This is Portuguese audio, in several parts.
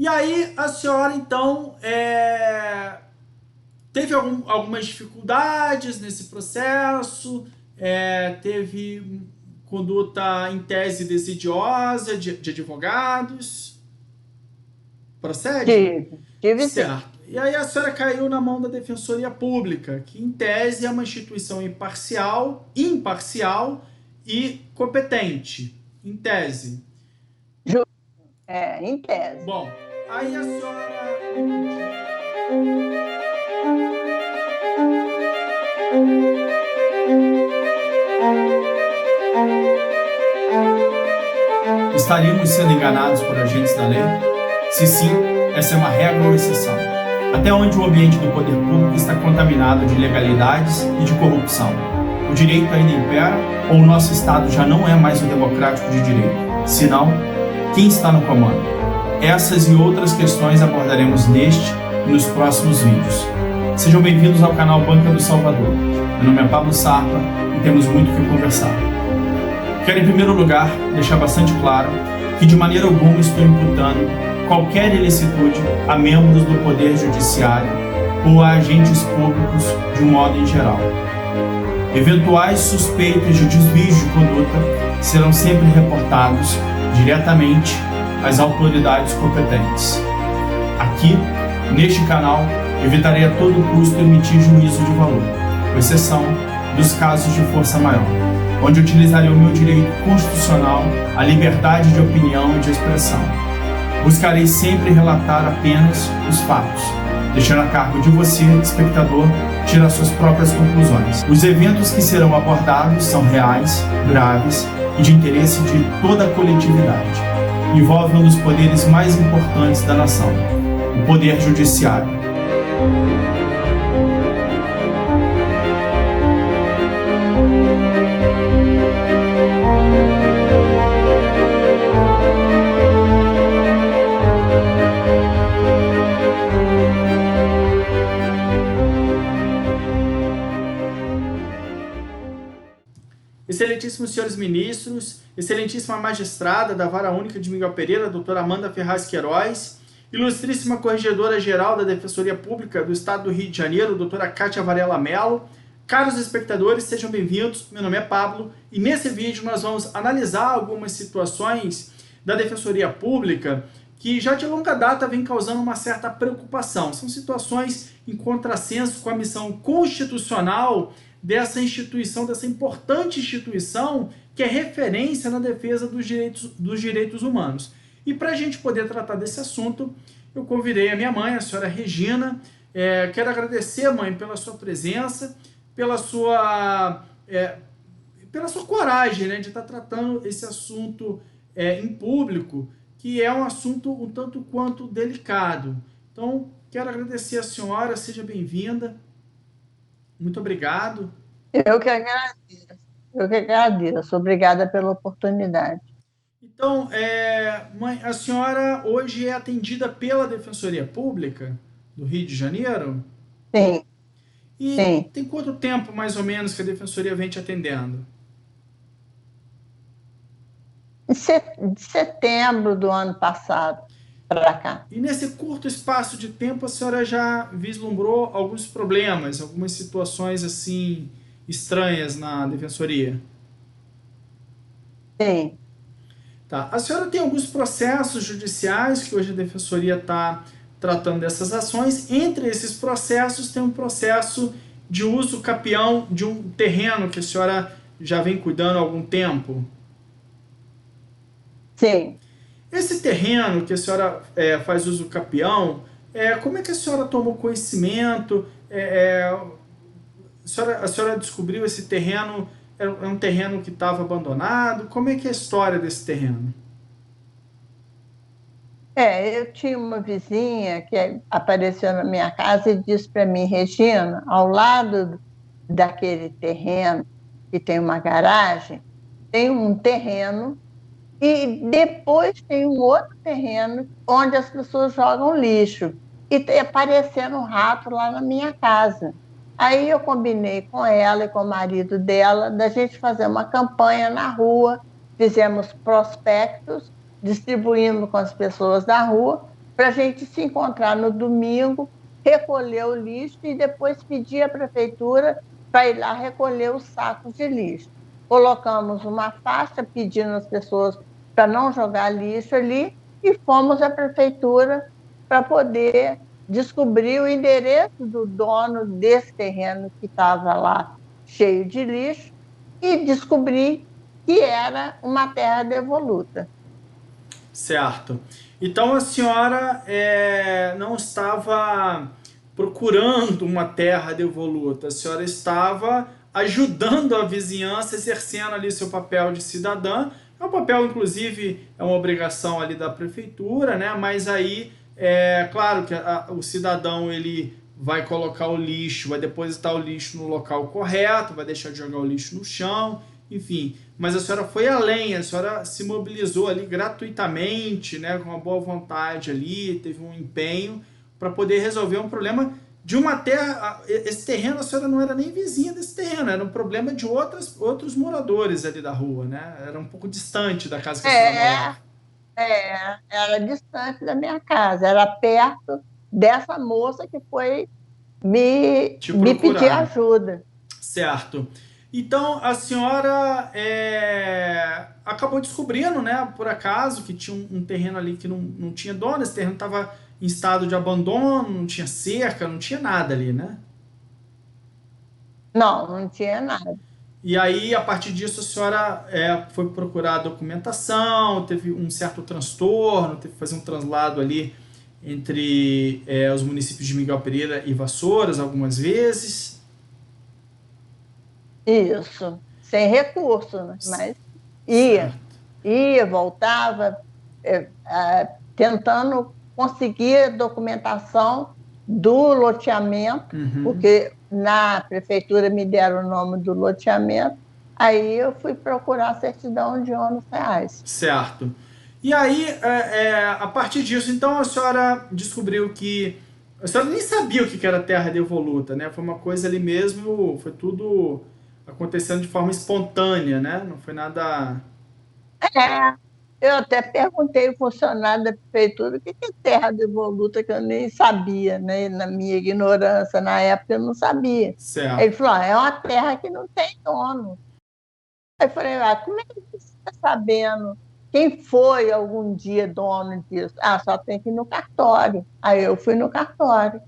E aí a senhora, então, teve algumas dificuldades nesse processo, teve conduta em tese desidiosa de advogados, procede? Tive sim. Certo. E aí a senhora caiu na mão da Defensoria Pública, que em tese é uma instituição imparcial e competente, em tese. Ju- em tese. Bom, aí a senhora me podia. Estaríamos sendo enganados por agentes da lei? Se sim, essa é uma regra ou exceção. Até onde o ambiente do poder público está contaminado de ilegalidades e de corrupção? O direito ainda impera ou o nosso Estado já não é mais o democrático de direito? Se não, quem está no comando? Essas e outras questões abordaremos neste e nos próximos vídeos. Sejam bem-vindos ao canal Banca do Salvador. Meu nome é Pablo Sarpa e temos muito o que conversar. Quero, em primeiro lugar, deixar bastante claro que de maneira alguma estou imputando qualquer ilicitude a membros do Poder Judiciário ou a agentes públicos de um modo em geral. Eventuais suspeitas de desvio de conduta serão sempre reportados diretamente às autoridades competentes. Aqui, neste canal, evitarei a todo custo emitir juízo de valor, com exceção dos casos de força maior, onde utilizarei o meu direito constitucional à liberdade de opinião e de expressão. Buscarei sempre relatar apenas os fatos, deixando a cargo de você, espectador, tirar suas próprias conclusões. Os eventos que serão abordados são reais, graves e de interesse de toda a coletividade. Envolvem um dos poderes mais importantes da nação, o Poder Judiciário. Excelentíssimos senhores ministros, excelentíssima magistrada da Vara Única de Miguel Pereira, doutora Amanda Ferraz Queiroz, ilustríssima corregedora-geral da Defensoria Pública do Estado do Rio de Janeiro, doutora Cátia Varela Mello, caros espectadores, sejam bem-vindos, meu nome é Pablo, e nesse vídeo nós vamos analisar algumas situações da Defensoria Pública que já de longa data vem causando uma certa preocupação. São situações em contrassenso com a missão constitucional dessa instituição, dessa importante instituição que é referência na defesa dos direitos humanos. E para a gente poder tratar desse assunto, eu convidei a minha mãe, a senhora Regina. Quero agradecer, mãe, pela sua presença, pela sua coragem, né, de estar tratando esse assunto em público, que é um assunto um tanto quanto delicado. Então, quero agradecer a senhora, seja bem-vinda. Muito obrigado. Eu que agradeço. Eu que agradeço. Obrigada pela oportunidade. Então, mãe, a senhora hoje é atendida pela Defensoria Pública do Rio de Janeiro? Sim, E sim. tem quanto tempo, mais ou menos, que a Defensoria vem te atendendo? De setembro do ano passado para cá. E nesse curto espaço de tempo, a senhora já vislumbrou alguns problemas, algumas situações assim estranhas na Defensoria? Sim. Tá. A senhora tem alguns processos judiciais que hoje a Defensoria está tratando dessas ações. Entre esses processos tem um processo de uso capião de um terreno que a senhora já vem cuidando há algum tempo. Sim. Esse terreno que a senhora faz uso capião, como é que a senhora tomou conhecimento? A senhora descobriu esse terreno, é um terreno que estava abandonado? Como é que é a história desse terreno? Eu tinha uma vizinha que apareceu na minha casa e disse para mim: Regina, ao lado daquele terreno que tem uma garagem, tem um terreno e depois tem um outro terreno onde as pessoas jogam lixo. E aparecendo um rato lá na minha casa. Aí eu combinei com ela e com o marido dela da gente fazer uma campanha na rua, fizemos prospectos, distribuímos com as pessoas da rua para a gente se encontrar no domingo, recolher o lixo e depois pedir à prefeitura para ir lá recolher os sacos de lixo. Colocamos uma faixa pedindo às pessoas para não jogar lixo ali e fomos à prefeitura para poder descobrir o endereço do dono desse terreno que estava lá cheio de lixo e descobrir que era uma terra devoluta. Certo. Então a senhora não estava procurando uma terra devoluta, a senhora estava ajudando a vizinhança, exercendo ali seu papel de cidadã. É um papel, inclusive, é uma obrigação ali da prefeitura, né? Mas aí, claro que o cidadão ele vai colocar o lixo, vai depositar o lixo no local correto, vai deixar de jogar o lixo no chão, enfim. Mas a senhora foi além, a senhora se mobilizou ali gratuitamente, né, com uma boa vontade ali, teve um empenho para poder resolver um problema de uma terra. Esse terreno, a senhora não era nem vizinha desse terreno, era um problema de outros moradores ali da rua, né? Era um pouco distante da casa que a senhora morava. Era distante da minha casa, era perto dessa moça que foi Te me pedir procurar. ajuda. Certo. Então a senhora acabou descobrindo, né, por acaso, que tinha um terreno ali que não tinha dono, esse terreno estava em estado de abandono, não tinha cerca, não tinha nada ali, né? Não, não tinha nada. E aí, a partir disso, a senhora foi procurar a documentação, teve um certo transtorno, teve que fazer um translado ali entre os municípios de Miguel Pereira e Vassouras algumas vezes. Isso, sem recurso, né? Mas ia, Certo. ia, voltava, tentando conseguir documentação do loteamento, Uhum. porque na prefeitura me deram o nome do loteamento, aí eu fui procurar a certidão de ônus reais. Certo. E aí, a partir disso, então a senhora descobriu que. A senhora nem sabia o que era terra devoluta, né? Foi uma coisa ali mesmo, foi tudo acontecendo de forma espontânea, né? Não foi nada. É, eu até perguntei ao funcionário da prefeitura o que é terra devoluta, que eu nem sabia, né? Na minha ignorância, na época eu não sabia. Aí ele Certo. falou, é uma terra que não tem dono. Aí eu falei, como é que você está sabendo quem foi algum dia dono disso? Só tem que ir no cartório. Aí eu fui no cartório.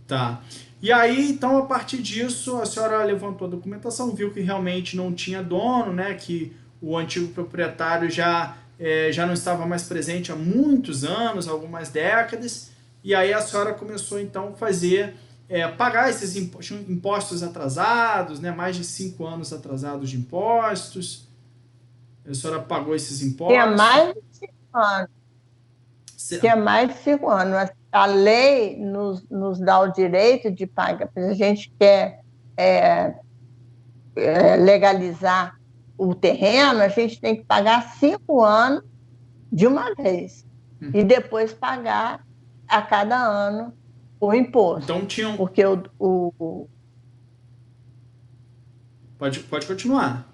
Tá. E aí, então, a partir disso, a senhora levantou a documentação, viu que realmente não tinha dono, né? Que o antigo proprietário já não estava mais presente há muitos anos, algumas décadas. E aí a senhora começou, então, a fazer, pagar esses impostos atrasados, né? Mais de 5 anos atrasados de impostos. A senhora pagou esses Tinha impostos. mais de 5 anos. Tinha mais de 5 anos. A lei nos dá o direito de pagar. Se a gente quer é, legalizar o terreno, a gente tem que pagar 5 anos de uma vez e depois pagar a cada ano o imposto, Então tinham. porque Pode continuar.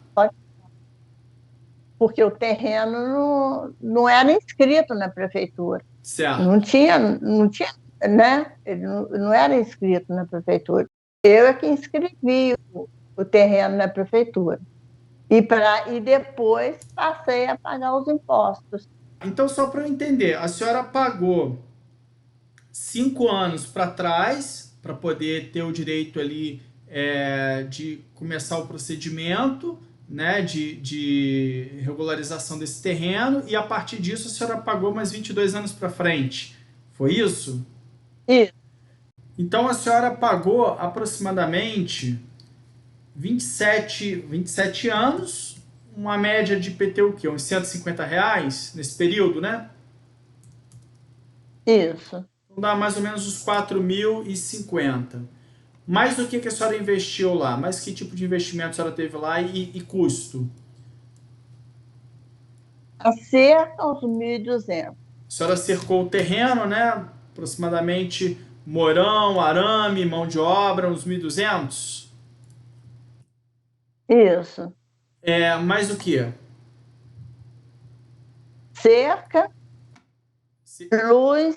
porque o terreno não era inscrito na prefeitura, Certo. não tinha, né? Ele não era inscrito na prefeitura. Eu é que inscrevi o terreno na prefeitura. E depois passei a pagar os impostos. Então, só para eu entender, a senhora pagou 5 anos para trás para poder ter o direito ali de começar o procedimento, né, de regularização desse terreno, e a partir disso a senhora pagou mais 22 anos para frente. Foi isso? Isso, Então a senhora pagou aproximadamente 27 anos, uma média de PT o quê? Uns R$ 150 nesse período, né? isso. Então dá mais ou menos uns 4.050. Mais do que a senhora investiu lá? Mais que tipo de investimento a senhora teve lá e custo? Acerca os 1.200. A senhora cercou o terreno, né? Aproximadamente morão, arame, mão de obra, uns 1.200. Isso. Mais o que? Cerca, luz,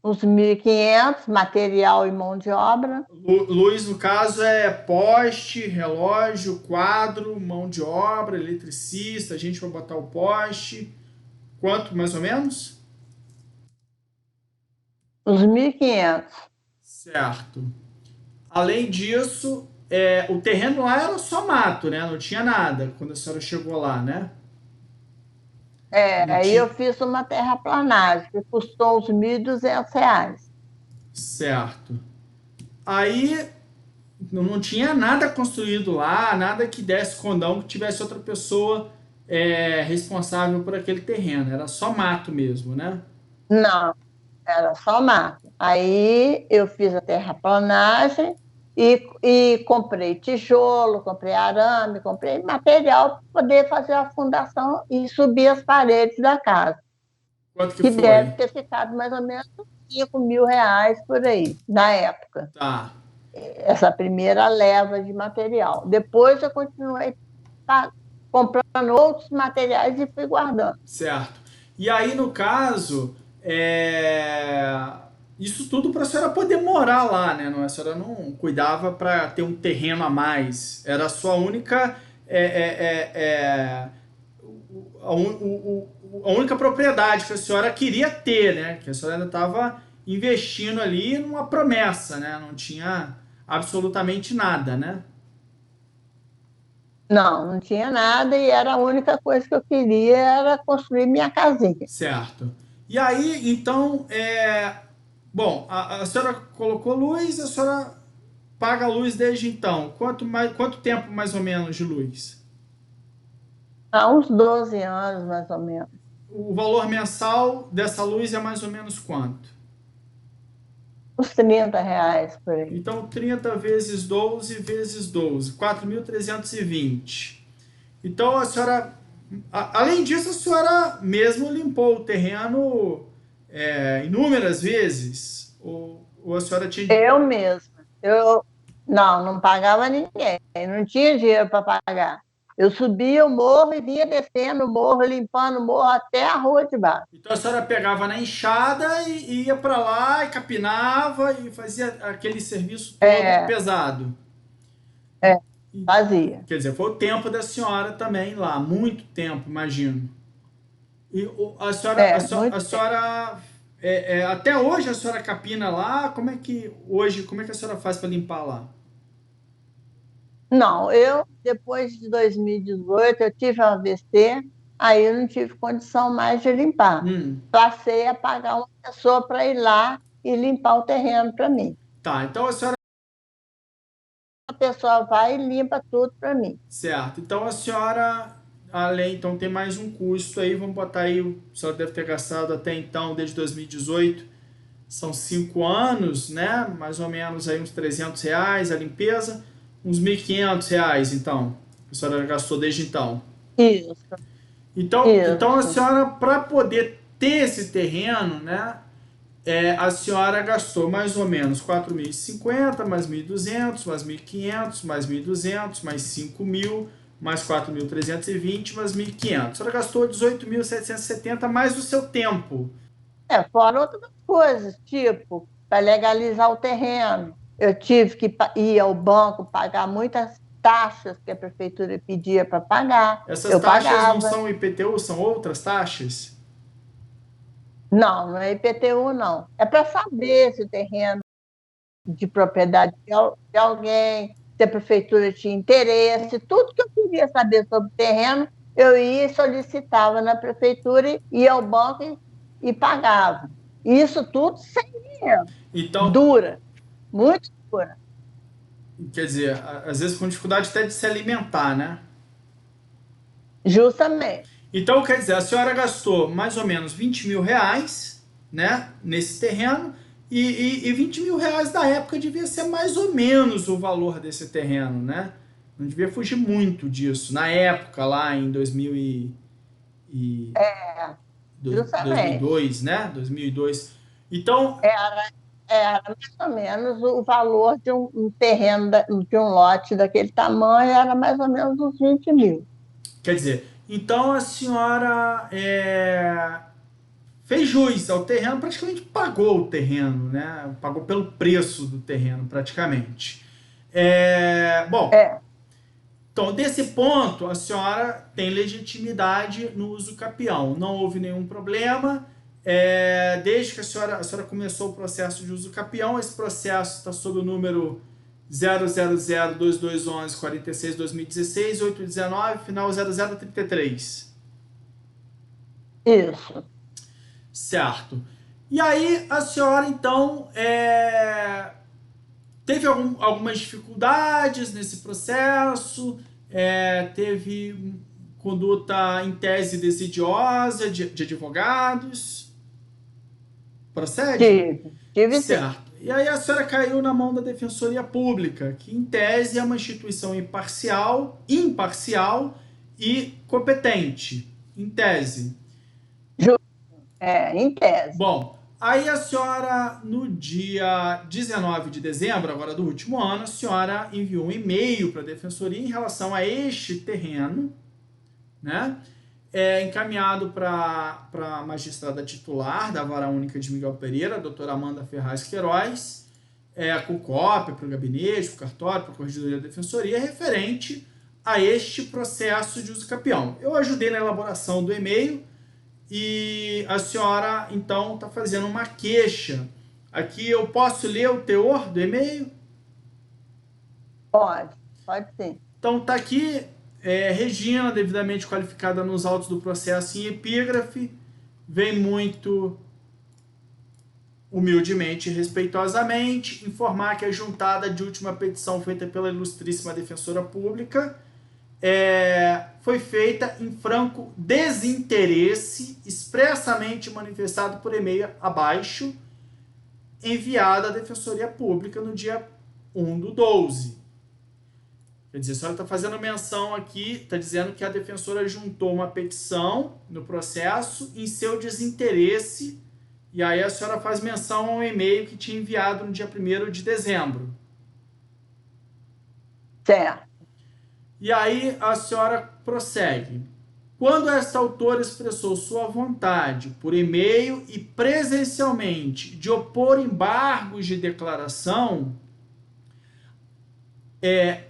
uns 1.500, material e mão de obra. Luz, no caso, é poste, relógio, quadro, mão de obra, eletricista, a gente vai botar o poste. Quanto, mais ou menos? Uns 1.500. Certo. Além disso, o terreno lá era só mato, né? Não tinha nada quando a senhora chegou lá, né? Não Aí eu tinha. fiz uma terraplanagem, que custou uns R$ 1.200. Certo. Aí não tinha nada construído lá, nada que desse condão que tivesse outra pessoa responsável por aquele terreno. Era só mato mesmo, né? Não, era só mato. Aí eu fiz a terraplanagem e comprei tijolo, comprei arame, comprei material para poder fazer a fundação e subir as paredes da casa, Quanto que que deve foi? ter ficado mais ou menos R$ 5.000 por aí, na época, Tá, essa primeira leva de material. Depois eu continuei comprando outros materiais e fui guardando. certo. E aí, no caso, isso tudo para a senhora poder morar lá, né? Não, a senhora não cuidava para ter um terreno a mais. Era a sua única. A única propriedade que a senhora queria ter, né? Que a senhora ainda estava investindo ali numa promessa, né? Não tinha absolutamente nada, né? Não, não tinha nada e era a única coisa que eu queria era construir minha casinha. Certo. E aí, então, bom, a senhora colocou luz, a senhora paga a luz desde então. Quanto tempo mais ou menos de luz? Há uns 12 anos, mais ou menos. O valor mensal dessa luz é mais ou menos quanto? Uns R$ 30 por aí. Então, 30 vezes 12 vezes 12, 4.320. Então, a senhora, além disso, a senhora mesmo limpou o terreno inúmeras vezes? Ou a senhora tinha. Eu mesma. Não pagava ninguém, não tinha dinheiro para pagar. Eu subia o morro e vinha descendo o morro, limpando o morro até a rua de baixo. Então a senhora pegava na enxada e ia para lá e capinava e fazia aquele serviço todo É, pesado. é, E, fazia. quer dizer, foi o tempo da senhora também lá, muito tempo, imagino. E a Muito tempo. senhora até hoje a senhora capina lá? Como é que a senhora faz para limpar lá? Não, depois de 2018, eu tive um AVC, aí eu não tive condição mais de limpar. Hum, Passei a pagar uma pessoa para ir lá e limpar o terreno para mim. tá, então a senhora. A pessoa vai e limpa tudo para mim. Certo. Então a senhora, além, então tem mais um custo aí, vamos botar aí, a senhora deve ter gastado até então, desde 2018, são 5 anos, né? Mais ou menos aí uns R$ 300 a limpeza, uns R$ 1.500, então, a senhora gastou desde então. Isso, Então a isso. senhora, para poder ter esse terreno, né? A senhora gastou mais ou menos 4.050, mais 1.200, mais 1.500, mais 1.200, mais 5.000, mais 4.320, mais 1.500. A senhora gastou 18.770 mais o seu tempo. Fora outras coisas, tipo, para legalizar o terreno. Eu tive que ir ao banco pagar muitas taxas que a prefeitura pedia para pagar. Essas Eu taxas não pagava. são IPTU, são outras taxas? Não, não é IPTU, não. É para saber se o terreno de propriedade de alguém, se a prefeitura tinha interesse, tudo que eu queria saber sobre o terreno, eu ia e solicitava na prefeitura, ia ao banco e pagava. Isso tudo sem dinheiro. Então, Dura, muito dura. quer dizer, às vezes com dificuldade até de se alimentar, né? Justamente. Então, quer dizer, a senhora gastou mais ou menos R$ 20.000, né, nesse terreno, e R$ 20.000 da época devia ser mais ou menos o valor desse terreno, né? Não devia fugir muito disso. Na época, lá em Justamente. 2002, né? 2002. Então, Era mais ou menos o valor de um terreno, de um lote daquele tamanho, era mais ou menos uns 20 mil. quer dizer, então a senhora fez jus ao terreno, praticamente pagou o terreno, né? Pagou pelo preço do terreno, praticamente. Bom, É, então, desse ponto, a senhora tem legitimidade no uso capião. Não houve nenhum problema. Desde que a senhora começou o processo de uso capião, esse processo está sob o número 0002211-46-2016, 819, final 0033. isso. Certo. E aí, a senhora, então, teve algumas dificuldades nesse processo, teve conduta em tese desidiosa de advogados. Procede? Tive sim. Certo. E aí a senhora caiu na mão da Defensoria Pública, que em tese é uma instituição imparcial e competente. Em tese. Em tese. Bom, aí a senhora, no dia 19 de dezembro, agora do último ano, a senhora enviou um e-mail para a Defensoria em relação a este terreno, né? Encaminhado para a magistrada titular da Vara Única de Miguel Pereira, a doutora Amanda Ferraz Queiroz, com cópia para o gabinete, para o cartório, para a Corregedoria da Defensoria, referente a este processo de uso capião. Eu ajudei na elaboração do e-mail e a senhora, então, está fazendo uma queixa. Aqui eu posso ler o teor do e-mail? Pode sim. Então, está aqui, Regina, devidamente qualificada nos autos do processo em epígrafe, vem muito humildemente e respeitosamente informar que a juntada de última petição feita pela ilustríssima defensora pública foi feita em franco desinteresse, expressamente manifestado por e-mail abaixo, enviado à Defensoria Pública no dia 1/12. Quer dizer, a senhora está fazendo menção aqui, está dizendo que a defensora juntou uma petição no processo em seu desinteresse, e aí a senhora faz menção a um e-mail que tinha enviado no dia 1º de dezembro. Certo. E aí a senhora prossegue. Quando esta autora expressou sua vontade, por e-mail e presencialmente, de opor embargos de declaração,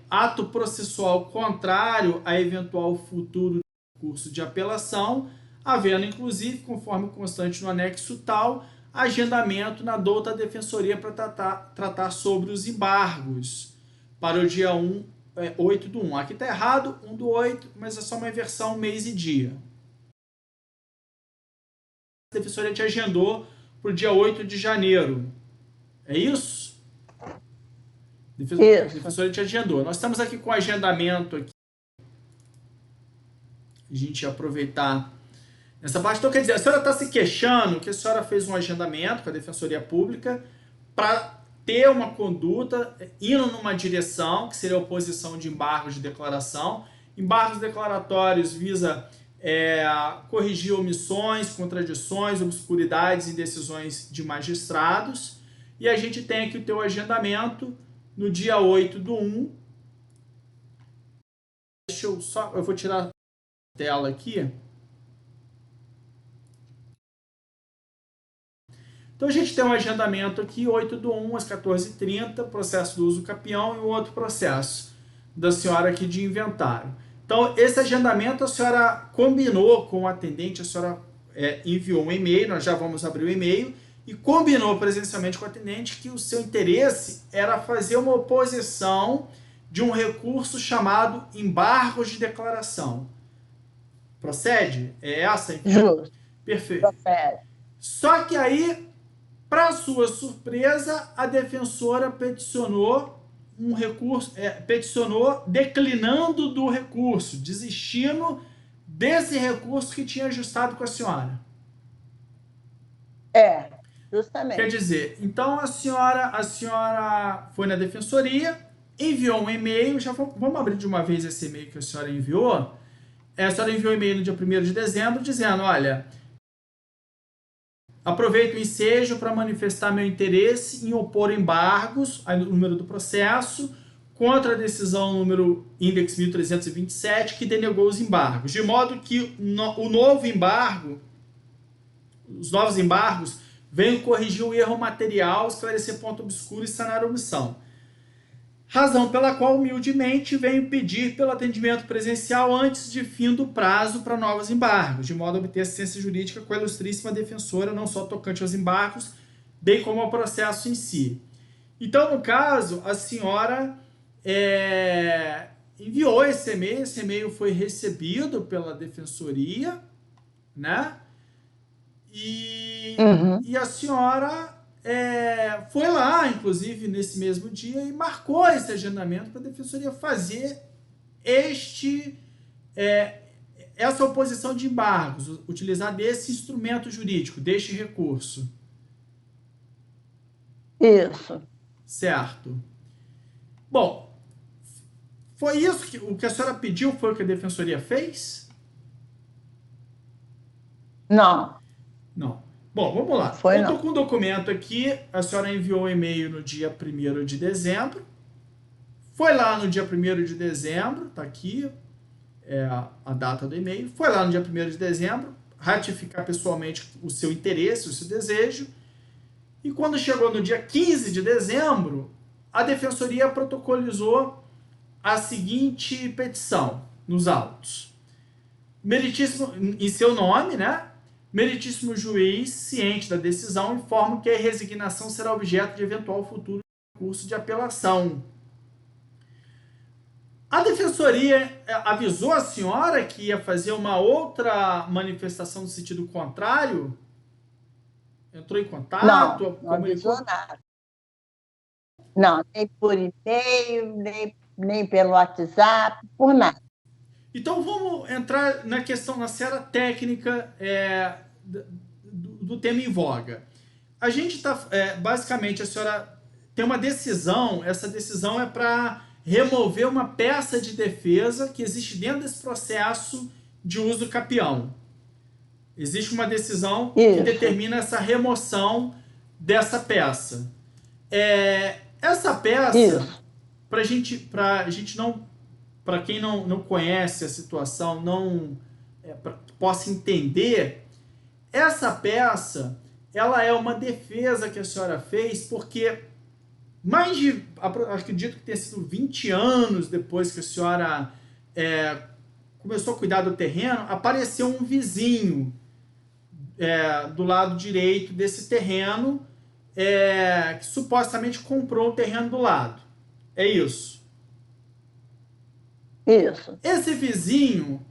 ato processual contrário a eventual futuro curso de apelação, havendo, inclusive, conforme constante no anexo tal, agendamento na douta defensoria para tratar sobre os embargos para o dia 8/1. Aqui está errado, 1/8, mas é só uma inversão mês e dia. A defensoria te agendou para o dia 8 de janeiro. É isso? A defensoria te agendou. Nós estamos aqui com o agendamento aqui. A gente ia aproveitar nessa parte. Então, quer dizer, a senhora está se queixando que a senhora fez um agendamento com a Defensoria Pública para ter uma conduta indo numa direção, que seria a oposição de embargos de declaração. Embargos declaratórios visa corrigir omissões, contradições, obscuridades e decisões de magistrados. E a gente tem aqui o teu agendamento no dia 8/1. Eu vou tirar a tela aqui. Então a gente tem um agendamento aqui, 8/1 às 14h30, processo do uso capião, e um outro processo da senhora aqui de inventário. Então esse agendamento a senhora combinou com o atendente, a senhora enviou um e-mail, nós já vamos abrir o e-mail, e combinou presencialmente com o atendente que o seu interesse era fazer uma oposição de um recurso chamado embargos de declaração. Procede? É essa? Justo. Perfeito. Procede. Só que aí, para sua surpresa, a defensora peticionou um recurso, peticionou declinando do recurso, desistindo desse recurso que tinha ajustado com a senhora. Justamente. Quer dizer, então a senhora foi na defensoria, enviou um e-mail, vamos abrir de uma vez esse e-mail que a senhora enviou. A senhora enviou um e-mail no dia 1º de dezembro dizendo, olha, aproveito o ensejo para manifestar meu interesse em opor embargos, aí o número do processo, contra a decisão número index 1327, que denegou os embargos, de modo que o novo embargo os novos embargos veio corrigir o erro material, esclarecer ponto obscuro e sanar a omissão. Razão pela qual, humildemente, venho pedir pelo atendimento presencial antes de fim do prazo para novos embargos, de modo a obter assistência jurídica com a ilustríssima defensora, não só tocante aos embargos, bem como ao processo em si. Então, no caso, a senhora enviou esse e-mail foi recebido pela defensoria, né? E a senhora foi lá, inclusive, nesse mesmo dia e marcou esse agendamento para a defensoria fazer essa oposição de embargos, utilizar desse instrumento jurídico, deste recurso. Isso. Certo. Bom, foi isso que o que a senhora pediu, foi o que a defensoria fez? Não. Não. Bom, vamos lá. Foi, eu estou não. com o documento aqui, a senhora enviou um e-mail no dia 1º de dezembro. Foi lá no dia 1º de dezembro, está aqui a data do e-mail. Foi lá no dia 1º de dezembro, ratificar pessoalmente o seu interesse, o seu desejo. E quando chegou no dia 15 de dezembro, a defensoria protocolizou a seguinte petição nos autos. Meritíssimo, em seu nome, né? Meritíssimo juiz, ciente da decisão, informa que a resignação será objeto de eventual futuro recurso de apelação. A defensoria avisou a senhora que ia fazer uma outra manifestação no sentido contrário? Entrou em contato? Não avisou nada. Não, nem por e-mail, nem pelo WhatsApp, por nada. Então vamos entrar na questão, na seara técnica do tema em voga. A gente está, basicamente, a senhora tem uma decisão, essa decisão é para remover uma peça de defesa que existe dentro desse processo de uso capião. Existe uma decisão que determina essa remoção dessa peça. Essa peça, para quem não conhece a situação, possa entender, essa peça, ela é uma defesa que a senhora fez porque acredito que tenha sido 20 anos depois que a senhora começou a cuidar do terreno, apareceu um vizinho do lado direito desse terreno que supostamente comprou o terreno do lado. É isso? Isso. Esse vizinho,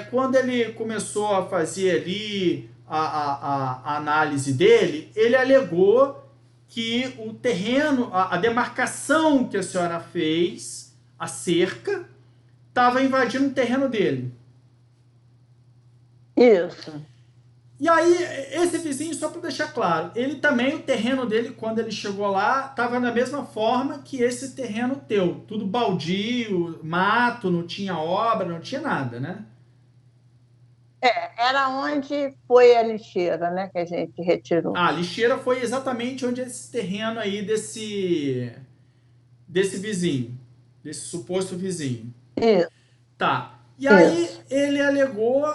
quando ele começou a fazer ali a análise dele, ele alegou que o terreno, a demarcação que a senhora fez, a cerca, estava invadindo o terreno dele. Isso. E aí, esse vizinho, só para deixar claro, ele também, o terreno dele, quando ele chegou lá, estava da mesma forma que esse terreno teu. Tudo baldio, mato, não tinha obra, não tinha nada, né? Era onde foi a lixeira, né, que a gente retirou. A lixeira foi exatamente onde esse terreno aí desse vizinho, desse suposto vizinho. Isso. Tá. E aí ele alegou,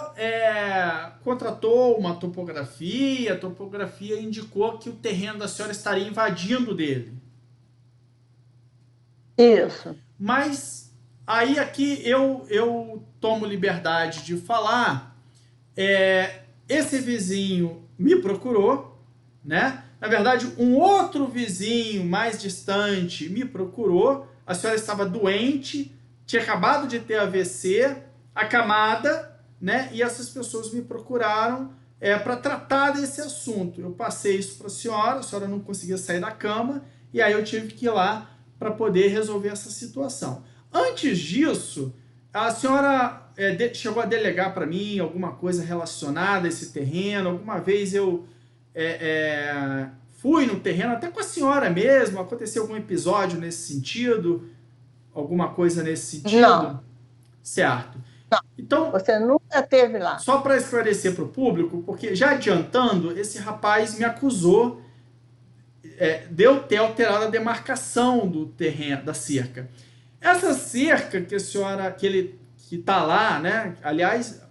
contratou uma topografia, a topografia indicou que o terreno da senhora estaria invadindo dele. Isso. Mas aí aqui eu tomo liberdade de falar, esse vizinho me procurou, né? Na verdade, um outro vizinho mais distante me procurou, a senhora estava doente, tinha acabado de ter AVC, acamada, né? E essas pessoas me procuraram para tratar desse assunto. Eu passei isso para a senhora não conseguia sair da cama, e aí eu tive que ir lá para poder resolver essa situação. Antes disso, a senhora chegou a delegar para mim alguma coisa relacionada a esse terreno? Alguma vez eu fui no terreno, até com a senhora mesmo, aconteceu algum episódio nesse sentido? Alguma coisa nesse sentido? Não. Certo. Não. Então, você nunca esteve lá. Só para esclarecer para o público, porque já adiantando, esse rapaz me acusou de eu ter alterado a demarcação do terreno, da cerca. Essa cerca que a senhora, que está lá, né? Aliás,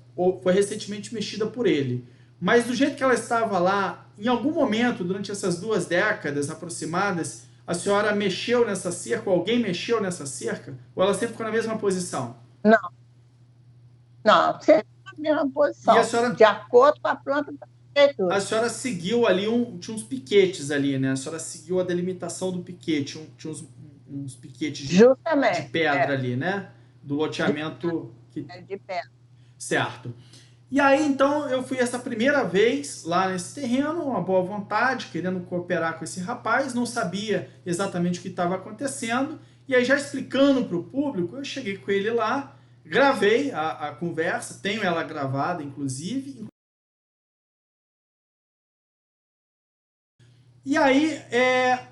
foi recentemente mexida por ele. mas do jeito que ela estava lá, em algum momento, durante essas 2 décadas aproximadas, a senhora mexeu nessa cerca, ou alguém mexeu nessa cerca, ou ela sempre ficou na mesma posição? Não, não, sempre na mesma E posição, de acordo com a planta da a prefeitura. senhora seguiu ali, tinha uns piquetes ali, né? A senhora seguiu a delimitação do piquete, tinha uns piquetes de Justamente, pedra ali, né? Do de, loteamento que... de pé. Certo. E aí, então, eu fui essa primeira vez lá nesse terreno, uma boa vontade, querendo cooperar com esse rapaz, não sabia exatamente o que estava acontecendo, e aí já explicando para o público, eu cheguei com ele lá, gravei a conversa, tenho ela gravada, inclusive. E aí,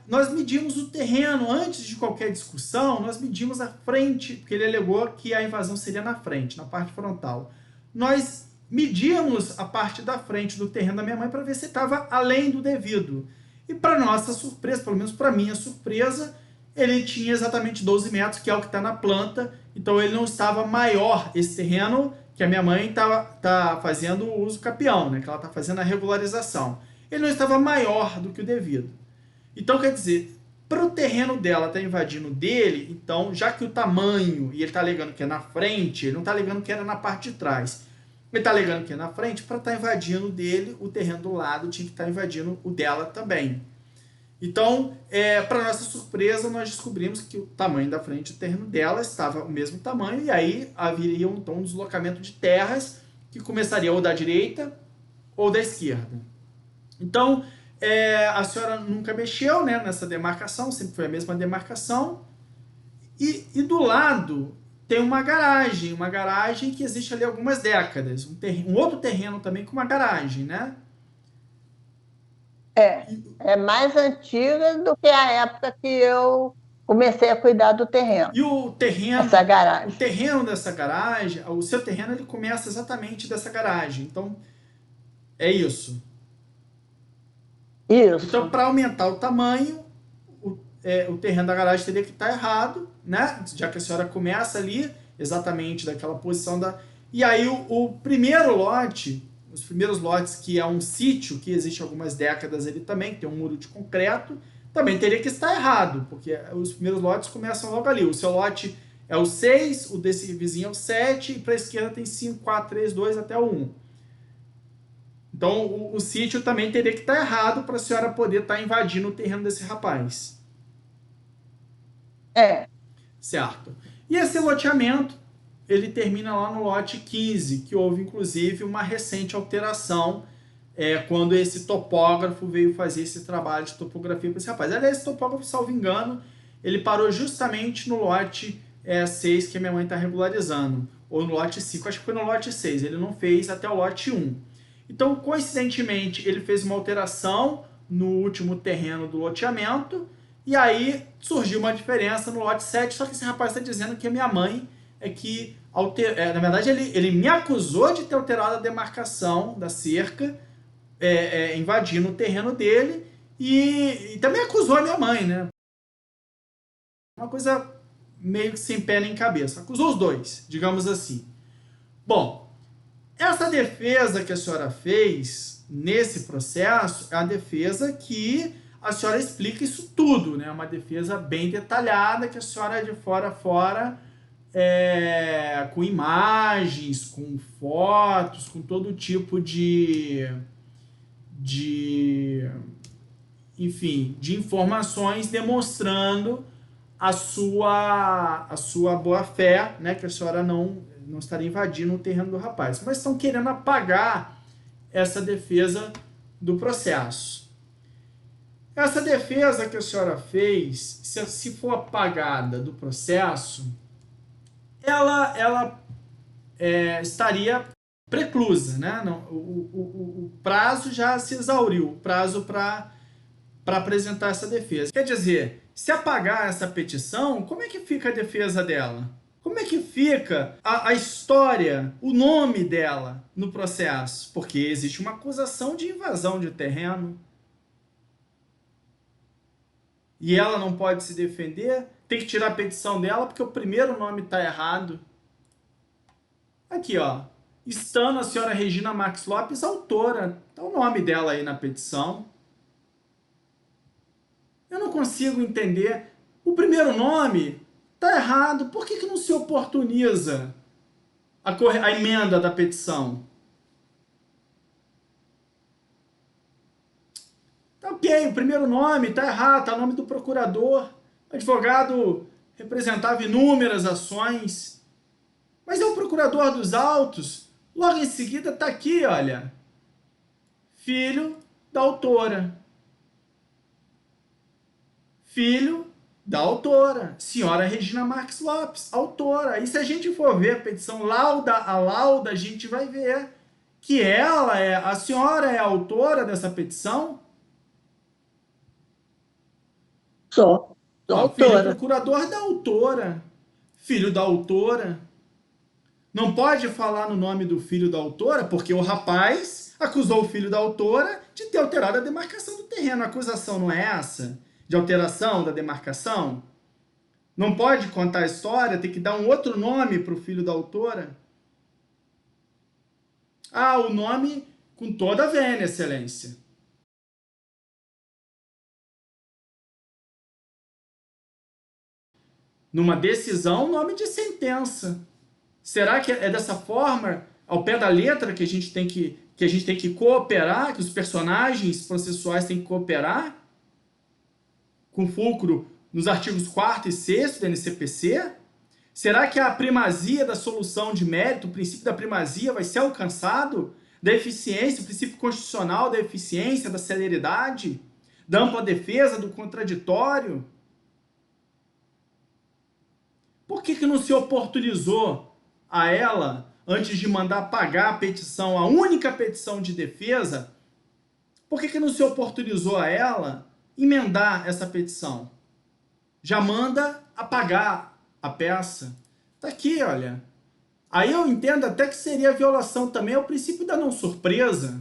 nós medimos o terreno, antes de qualquer discussão, nós medimos a frente, porque ele alegou que a invasão seria na frente, na parte frontal. Nós medimos a parte da frente do terreno da minha mãe para ver se estava além do devido. E para nossa surpresa, pelo menos para minha surpresa, ele tinha exatamente 12 metros, que é o que está na planta, então ele não estava maior, esse terreno que a minha mãe tá fazendo o uso capião, né, que ela está fazendo a regularização. Ele não estava maior do que o devido. Então, quer dizer, para o terreno dela estar invadindo dele, então, já que o tamanho, e ele está alegando que é na frente, ele não está alegando que era na parte de trás, ele está alegando que é na frente, para estar invadindo dele, o terreno do lado tinha que estar invadindo o dela também. Então, para nossa surpresa, nós descobrimos que o tamanho da frente do terreno dela estava o mesmo tamanho, e aí haveria então um deslocamento de terras que começaria ou da direita ou da esquerda. Então, a senhora nunca mexeu, né, nessa demarcação, sempre foi a mesma demarcação. E do lado tem uma garagem que existe ali há algumas décadas. Um outro terreno também com uma garagem, né? É mais antiga do que a época que eu comecei a cuidar do terreno, E o essa garagem. terreno dessa garagem, o seu terreno ele começa exatamente dessa garagem. Então, é isso. Então, Isso, para aumentar o tamanho, o terreno da garagem teria que estar errado, né? Já que a senhora começa ali, exatamente daquela posição da... E aí o primeiro lote, os primeiros lotes, que é um sítio, que existe há algumas décadas ali também, que tem um muro de concreto, também teria que estar errado, porque os primeiros lotes começam logo ali. O seu lote é o 6, o desse vizinho é o 7, e para a esquerda tem 5, 4, 3, 2 até o 1. Então o sítio também teria que estar errado para a senhora poder estar invadindo o terreno desse rapaz. é, Certo. E esse loteamento, ele termina lá no lote 15, que houve inclusive uma recente alteração quando esse topógrafo veio fazer esse trabalho de topografia para esse rapaz. Aliás, esse topógrafo, salvo engano, ele parou justamente no lote 6 que a minha mãe está regularizando, ou no lote 5, acho que foi no lote 6, ele não fez até o lote 1. Então, coincidentemente, ele fez uma alteração no último terreno do loteamento, e aí surgiu uma diferença no lote 7, só que esse rapaz está dizendo que a minha mãe é que... na verdade, ele me acusou de ter alterado a demarcação da cerca, invadindo o terreno dele, e também acusou a minha mãe, né? Uma coisa meio que sem pé nem cabeça. Acusou os dois, digamos assim. Bom, essa defesa que a senhora fez nesse processo é a defesa que a senhora explica isso tudo, né? Uma defesa bem detalhada que a senhora de fora a fora, com imagens, com fotos, com todo tipo enfim, de informações demonstrando a sua boa-fé, né? Que a senhora não estaria invadindo o terreno do rapaz. Mas estão querendo apagar essa defesa do processo. Essa defesa que a senhora fez, se for apagada do processo, ela estaria preclusa, né? Não, o prazo já se exauriu, o prazo para apresentar essa defesa. Quer dizer, se apagar essa petição, como é que fica a defesa dela? Como é que fica a história, o nome dela no processo? Porque existe uma acusação de invasão de terreno. E ela não pode se defender, tem que tirar a petição dela porque o primeiro nome está errado. Aqui, ó. estando a senhora Regina Marques Lopes autora. Está o nome dela aí na petição. Eu não consigo entender. O primeiro nome está errado. Por que não se oportuniza a emenda da petição? Tá ok, o primeiro nome está errado, está o nome do procurador. O advogado representava inúmeras ações. Mas é o procurador dos autos. Logo em seguida está aqui, olha. Filho da autora. Filho da autora. Senhora Regina Marques Lopes, autora. E se a gente for ver a petição lauda a lauda, a gente vai ver que a senhora é a autora dessa petição. Sou Filho autora. procurador da autora. Filho da autora. Não pode falar no nome do filho da autora, porque o rapaz acusou o filho da autora de ter alterado a demarcação do terreno. A acusação não é essa? De alteração da demarcação? Não pode contar a história, tem que dar um outro nome para o filho da autora? Ah, o nome com toda a vênia, excelência. Numa decisão, nome de sentença. Será que é dessa forma, ao pé da letra, que a gente tem que cooperar, que os personagens processuais têm que cooperar? Com fulcro nos artigos 4º e 6º da NCPC? Será que a primazia da solução de mérito, o princípio da primazia, vai ser alcançado? Da eficiência, o princípio constitucional da eficiência, da celeridade, da ampla defesa, do contraditório? Por que não se oportunizou a ela, antes de mandar pagar a petição, a única petição de defesa, por que não se oportunizou a ela emendar essa petição? Já manda apagar a peça. Tá aqui, olha. Aí eu entendo até que seria violação também ao princípio da não surpresa.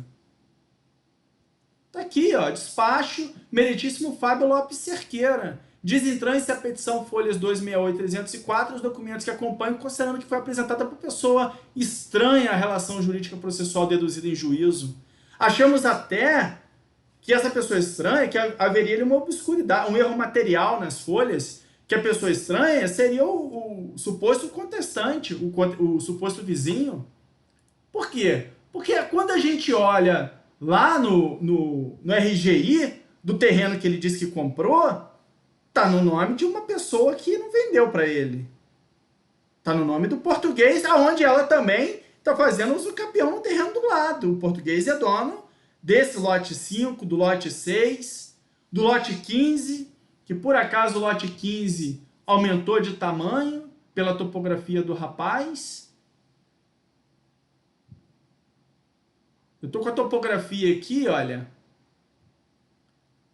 Tá aqui, ó, despacho, meritíssimo Fábio Lopes Cerqueira. Desentranhe-se a petição folhas 268 e 304, os documentos que acompanham, considerando que foi apresentada por pessoa estranha à relação jurídica processual deduzida em juízo. Achamos até que essa pessoa estranha, que haveria uma obscuridade, um erro material nas folhas, que a pessoa estranha seria o suposto contestante, o suposto vizinho. Por quê? Porque quando a gente olha lá no RGI do terreno que ele disse que comprou, tá no nome de uma pessoa que não vendeu para ele. Tá no nome do português, aonde ela também tá fazendo uso campeão no terreno do lado. O português é dono desse lote 5, do lote 6, do lote 15, que por acaso o lote 15 aumentou de tamanho pela topografia do rapaz. Eu tô com a topografia aqui, olha.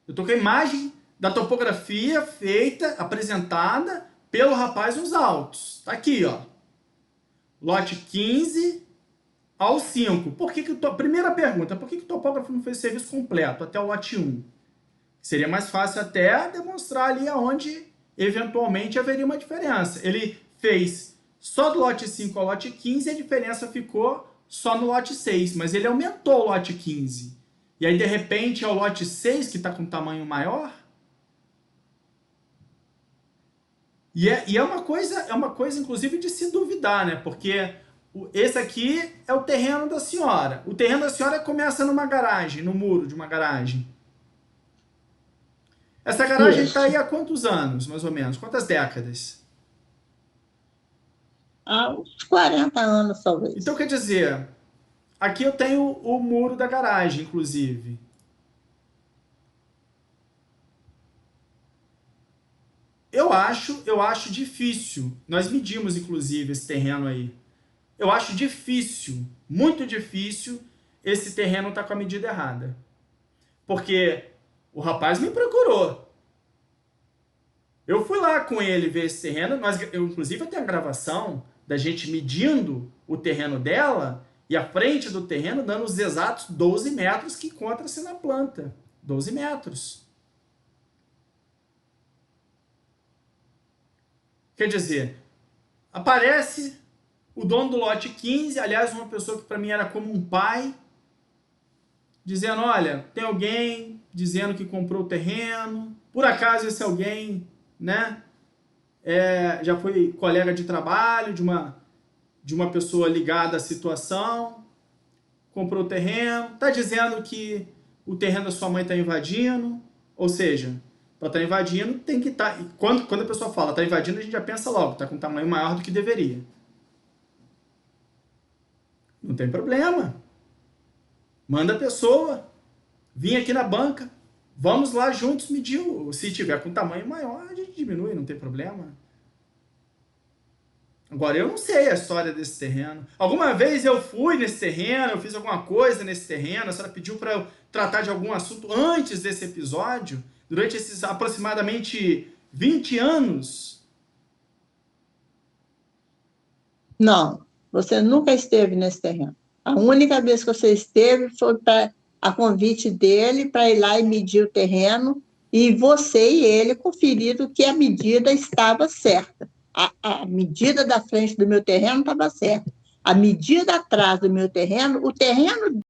Eu tô com a imagem da topografia feita, apresentada pelo rapaz nos autos. Tá aqui, ó. Lote 15 ao 5. Primeira pergunta, por que o topógrafo não fez o serviço completo até o lote 1? Seria mais fácil até demonstrar ali aonde eventualmente haveria uma diferença. Ele fez só do lote 5 ao lote 15 e a diferença ficou só no lote 6, mas ele aumentou o lote 15. E aí, de repente, é o lote 6 que está com tamanho maior? E é uma coisa, inclusive, de se duvidar, né? Porque esse aqui é o terreno da senhora. O terreno da senhora começa numa garagem, no muro de uma garagem. Essa garagem está aí há quantos anos, mais ou menos? Quantas décadas? Há uns 40 anos, talvez. Então, quer dizer, aqui eu tenho o muro da garagem, inclusive. Eu acho difícil. Nós medimos, inclusive, esse terreno aí. Eu acho difícil, muito difícil, esse terreno estar com a medida errada. Porque o rapaz me procurou. Eu fui lá com ele ver esse terreno. Eu, inclusive, eu tenho a gravação da gente medindo o terreno dela e a frente do terreno dando os exatos 12 metros que encontra-se na planta. 12 metros. Quer dizer, aparece o dono do lote 15, aliás, uma pessoa que para mim era como um pai, dizendo, olha, tem alguém dizendo que comprou o terreno, por acaso esse alguém, né, já foi colega de trabalho de uma pessoa ligada à situação, comprou o terreno, está dizendo que o terreno da sua mãe está invadindo, ou seja, para estar invadindo tem que estar... Quando a pessoa fala está invadindo, a gente já pensa logo, está com um tamanho maior do que deveria. Não tem problema. Manda a pessoa vir aqui na banca, vamos lá juntos medir. Se tiver com tamanho maior, a gente diminui, não tem problema. Agora, eu não sei a história desse terreno. Alguma vez eu fui nesse terreno, eu fiz alguma coisa nesse terreno, a senhora pediu para eu tratar de algum assunto antes desse episódio, durante esses aproximadamente 20 anos? Não, você nunca esteve nesse terreno. A única vez que você esteve foi a convite dele para ir lá e medir o terreno, e você e ele conferiram que a medida estava certa. A medida da frente do meu terreno estava certa. A medida atrás do meu terreno, o terreno...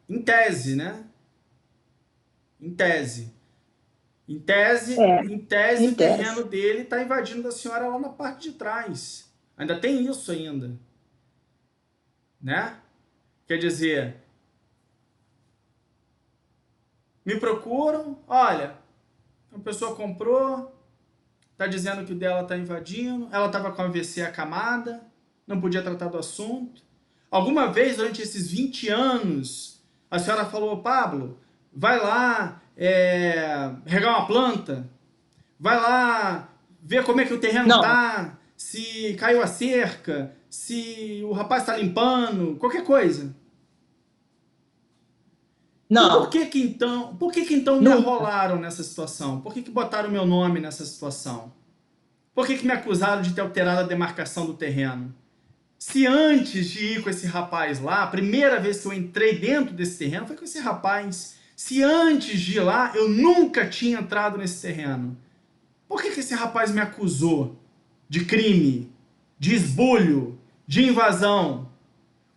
Em tese, né? Em tese, o terreno dele está invadindo da senhora lá na parte de trás. Ainda tem isso ainda. Né? Quer dizer, me procuram, olha, uma pessoa comprou, está dizendo que o dela está invadindo, ela estava com AVC acamada, não podia tratar do assunto. Alguma vez durante esses 20 anos, a senhora falou, Pablo, vai lá regar uma planta, vai lá ver como é que o terreno está, se caiu a cerca, se o rapaz está limpando, qualquer coisa. Não. Por que então me arrolaram nessa situação? Por que botaram meu nome nessa situação? Por que me acusaram de ter alterado a demarcação do terreno? Se antes de ir com esse rapaz lá, a primeira vez que eu entrei dentro desse terreno foi com esse rapaz. Se antes de ir lá, eu nunca tinha entrado nesse terreno. Por que esse rapaz me acusou de crime, de esbulho, de invasão?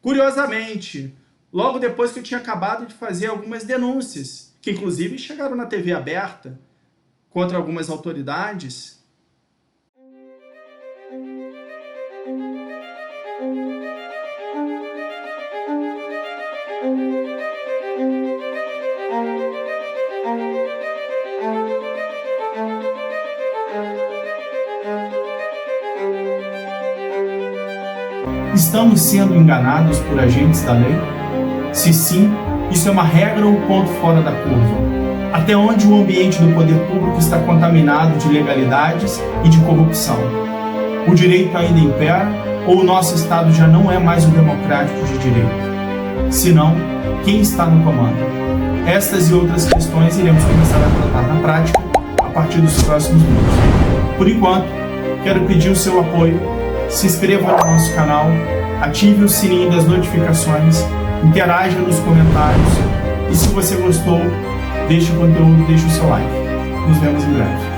Curiosamente, logo depois que eu tinha acabado de fazer algumas denúncias, que inclusive chegaram na TV aberta, contra algumas autoridades. Estamos sendo enganados por agentes da lei? Se sim, isso é uma regra ou ponto fora da curva? Até onde o ambiente do poder público está contaminado de ilegalidades e de corrupção? O direito ainda impera ou o nosso Estado já não é mais o democrático de direito? Se não, quem está no comando? Estas e outras questões iremos começar a tratar na prática a partir dos próximos vídeos. Por enquanto, quero pedir o seu apoio, se inscreva no nosso canal, ative o sininho das notificações, interaja nos comentários e se você gostou, deixe o conteúdo, deixe o seu like. Nos vemos em breve.